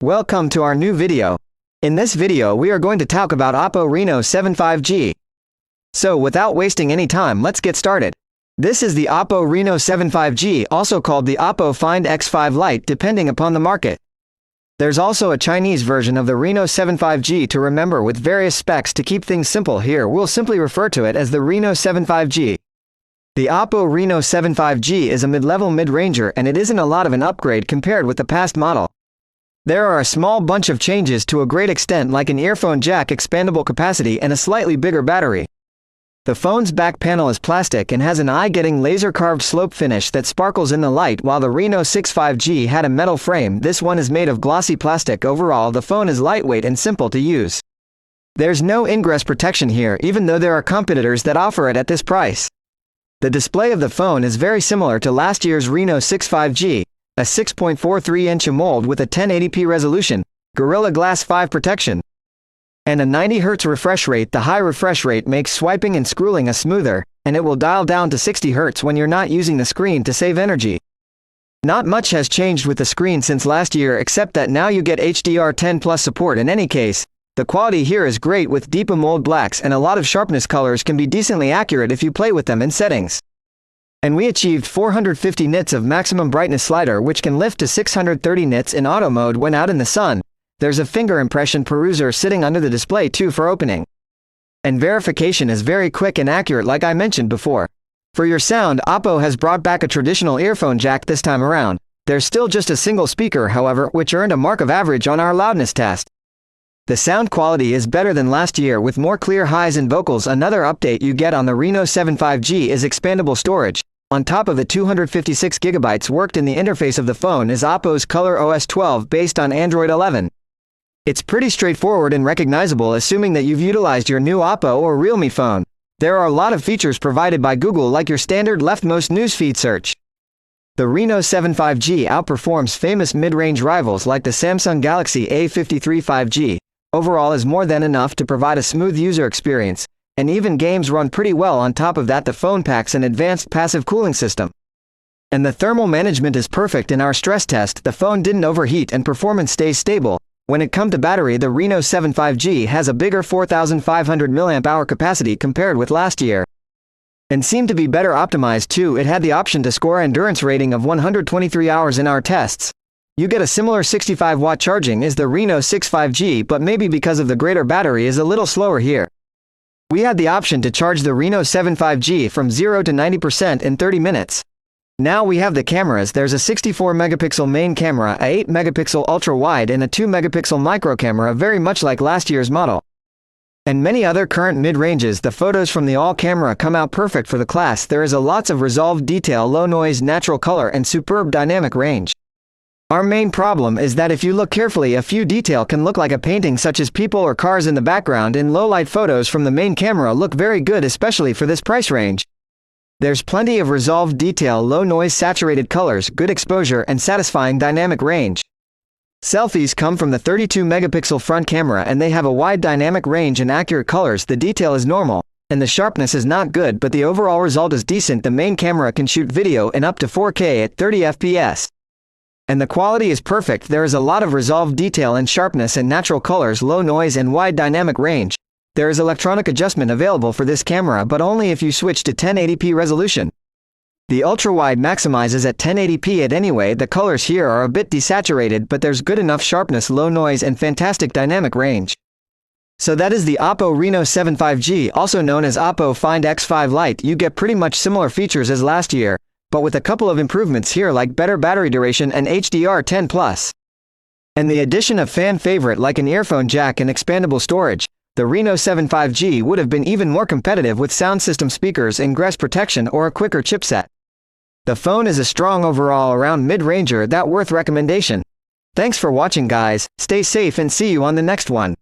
Welcome to our new video. In this video we are going to talk about Oppo Reno7 5G. So without wasting any time, let's get started. This is the Oppo Reno7 5G, also called the Oppo Find X5 Lite depending upon the market. There's also a Chinese version of the Reno7 5G to remember with various specs. To keep things simple here, we'll simply refer to it as the Reno7 5G. The Oppo Reno7 5G is a mid-level mid-ranger, and it isn't a lot of an upgrade compared with the past model. There are a small bunch of changes to a great extent, like an earphone jack, expandable capacity, and a slightly bigger battery. The phone's back panel is plastic and has an eye-getting laser-carved slope finish that sparkles in the light, while the Reno6 5G had a metal frame. This one is made of glossy plastic. Overall, the phone is lightweight and simple to use. There's no ingress protection here, even though there are competitors that offer it at this price. The display of the phone is very similar to last year's Reno6 5G, a 6.43-inch AMOLED with a 1080p resolution, Gorilla Glass 5 protection, and a 90 Hz refresh rate. The high refresh rate makes swiping and scrolling smoother, and it will dial down to 60 Hz when you're not using the screen to save energy. Not much has changed with the screen since last year, except that now you get HDR10+ support. In any case, the quality here is great with deep AMOLED blacks, and a lot of sharpness. Colors can be decently accurate if you play with them in settings. And we achieved 450 nits of maximum brightness slider, which can lift to 630 nits in auto mode when out in the sun. There's a finger impression peruser sitting under the display too for opening. And verification is very quick and accurate, like I mentioned before. For your sound, Oppo has brought back a traditional earphone jack this time around. There's still just a single speaker, however, which earned a mark of average on our loudness test. The sound quality is better than last year with more clear highs and vocals. Another update you get on the Reno7 5G is expandable storage. On top of the 256GB worked in the interface of the phone is Oppo's ColorOS 12 based on Android 11. It's pretty straightforward and recognizable, assuming that you've utilized your new Oppo or Realme phone. There are a lot of features provided by Google, like your standard leftmost newsfeed search. The Reno7 5G outperforms famous mid-range rivals like the Samsung Galaxy A53 5G. Overall is more than enough to provide a smooth user experience, and even games run pretty well. On top of that, the phone packs an advanced passive cooling system. And the thermal management is perfect. In our stress test, the phone didn't overheat and performance stays stable. When it comes to battery, the Reno7 5G has a bigger 4500 mAh capacity compared with last year. And seemed to be better optimized too. It had the option to score endurance rating of 123 hours in our tests. You get a similar 65-watt charging as the Reno6 5G, but maybe because of the greater battery is a little slower here. We had the option to charge the Reno7 5G from 0 to 90% in 30 minutes. Now we have the cameras. There's a 64-megapixel main camera, a 8-megapixel ultra-wide, and a 2-megapixel micro camera, very much like last year's model. And many other current mid-ranges. The photos from the all-camera come out perfect for the class. There is a lots of resolved detail, low noise, natural color, and superb dynamic range. Our main problem is that if you look carefully, a few detail can look like a painting, such as people or cars in the background. In low-light photos from the main camera look very good, especially for this price range. There's plenty of resolved detail, low noise, saturated colors, good exposure, and satisfying dynamic range. Selfies come from the 32-megapixel front camera, and they have a wide dynamic range and accurate colors. The detail is normal, and the sharpness is not good, but the overall result is decent. The main camera can shoot video in up to 4K at 30 FPS. And the quality is perfect. There is a lot of resolved detail and sharpness and natural colors, low noise, and wide dynamic range. There is electronic adjustment available for this camera, but only if you switch to 1080p resolution. The ultra-wide maximizes at 1080p. Anyway, the colors here are a bit desaturated, but there's good enough sharpness, low noise, and fantastic dynamic range. So that is the Oppo Reno7 5G, also known as Oppo Find X5 Lite. You get pretty much similar features as last year, but with a couple of improvements here, like better battery duration and HDR10+. And the addition of fan favorite like an earphone jack and expandable storage. The Reno7 5G would have been even more competitive with sound system speakers, ingress protection, or a quicker chipset. The phone is a strong overall around mid-ranger that worth recommendation. Thanks for watching, guys. Stay safe and see you on the next one.